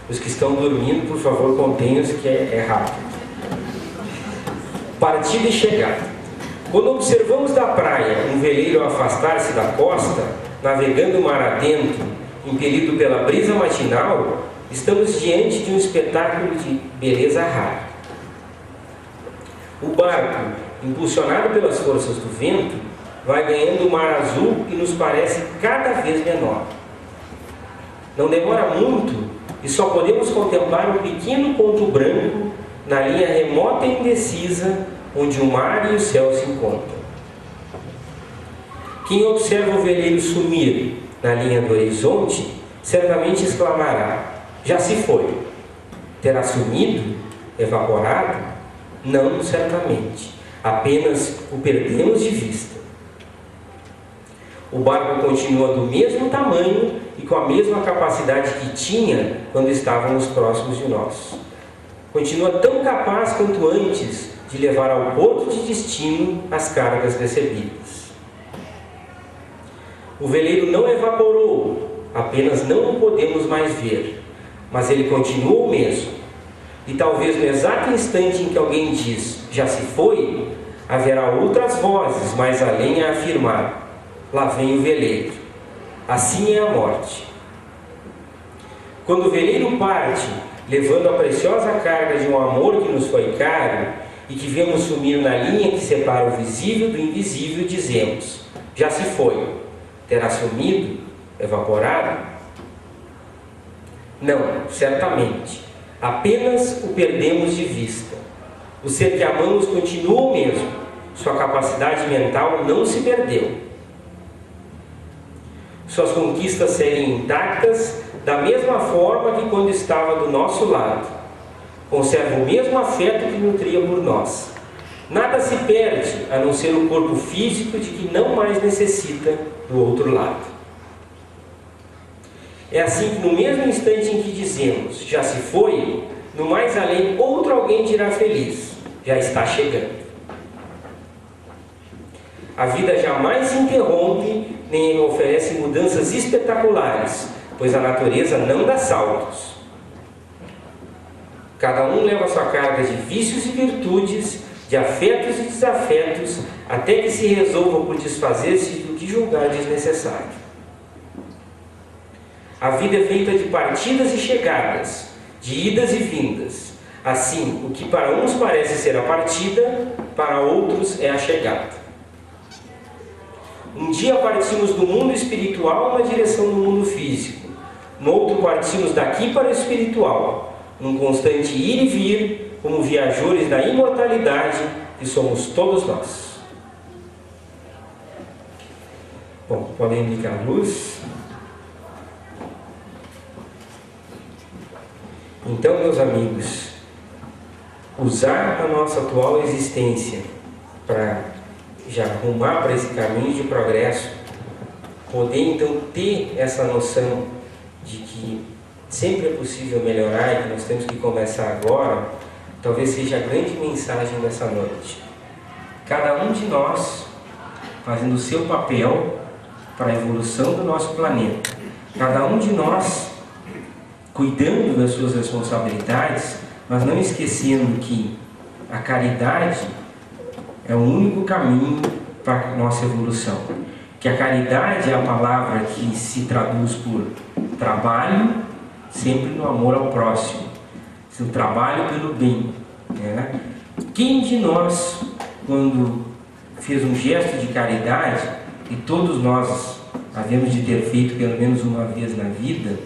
Os que estão dormindo, por favor, contenham-se, que é rápido. Partida e chegada. Quando observamos da praia um veleiro afastar-se da costa, navegando o mar adentro, impelido pela brisa matinal, estamos diante de um espetáculo de beleza rara. O barco, impulsionado pelas forças do vento, vai ganhando o mar azul e nos parece cada vez menor. Não demora muito e só podemos contemplar um pequeno ponto branco na linha remota e indecisa onde o mar e o céu se encontram. Quem observa o veleiro sumir na linha do horizonte, certamente exclamará: já se foi. Terá sumido? Evaporado? Não, certamente. Apenas o perdemos de vista. O barco continua do mesmo tamanho e com a mesma capacidade que tinha quando estávamos próximos de nós. Continua tão capaz quanto antes de levar ao porto de destino as cargas recebidas. O veleiro não evaporou, apenas não o podemos mais ver, mas ele continua o mesmo. E talvez no exato instante em que alguém diz, já se foi, haverá outras vozes mais além a afirmar, lá vem o veleiro. Assim é a morte. Quando o veleiro parte, levando a preciosa carga de um amor que nos foi caro e que vemos sumir na linha que separa o visível do invisível, dizemos, já se foi. Terá sumido? Evaporado? Não, certamente. Apenas o perdemos de vista. O ser que amamos continua o mesmo. Sua capacidade mental não se perdeu. Suas conquistas seguem intactas da mesma forma que quando estava do nosso lado. Conserva o mesmo afeto que nutria por nós. Nada se perde, a não ser o corpo físico de que não mais necessita do outro lado. É assim que no mesmo instante em que dizemos, já se foi, no mais além outro alguém dirá feliz, já está chegando. a vida jamais se interrompe nem oferece mudanças espetaculares, pois a natureza não dá saltos. Cada um leva sua carga de vícios e virtudes, de afetos e desafetos, até que se resolva por desfazer-se do que julgar desnecessário. A vida é feita de partidas e chegadas, de idas e vindas. Assim, o que para uns parece ser a partida, para outros é a chegada. Um dia partimos do mundo espiritual na direção do mundo físico. No outro partimos daqui para o espiritual, num constante ir e vir, como viajores da imortalidade que somos todos nós. Bom, podem ligar a luz. Então, meus amigos, usar a nossa atual existência para já arrumar para esse caminho de progresso, poder então ter essa noção de que sempre é possível melhorar e que nós temos que começar agora, talvez seja a grande mensagem dessa noite. Cada um de nós fazendo o seu papel para a evolução do nosso planeta, cada um de nós cuidando das suas responsabilidades, mas não esquecendo que a caridade é o único caminho para a nossa evolução. Que a caridade é a palavra que se traduz por trabalho, sempre no amor ao próximo. O trabalho pelo bem. Né? Quem de nós, quando fez um gesto de caridade, e todos nós havemos de ter feito pelo menos uma vez na vida,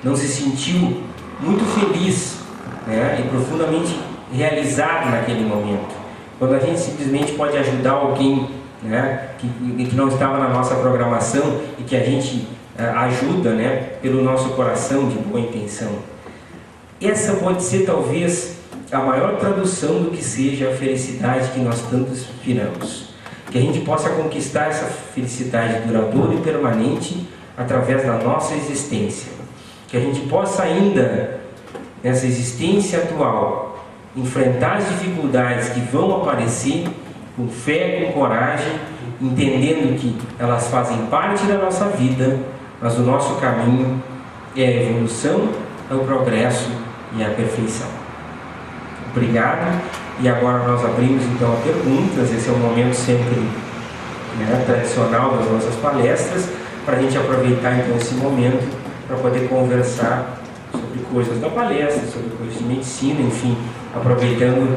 não se sentiu muito feliz, né? E profundamente realizado naquele momento? Quando a gente simplesmente pode ajudar alguém, né, que não estava na nossa programação e que a gente ajuda, né, pelo nosso coração de boa intenção. Essa pode ser talvez a maior tradução do que seja a felicidade que nós tanto aspiramos. Que a gente possa conquistar essa felicidade duradoura e permanente através da nossa existência. Que a gente possa ainda, nessa existência atual, enfrentar as dificuldades que vão aparecer com fé, com coragem, entendendo que elas fazem parte da nossa vida, mas o nosso caminho é a evolução, é o progresso e a perfeição. Obrigado. E agora nós abrimos então a perguntas. Esse é um momento sempre, né, tradicional das nossas palestras, para a gente aproveitar então esse momento para poder conversar sobre coisas da palestra, sobre coisas de medicina, enfim, aproveitando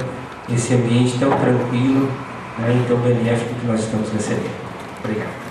esse ambiente tão tranquilo, né, e tão benéfico que nós estamos recebendo. Obrigado.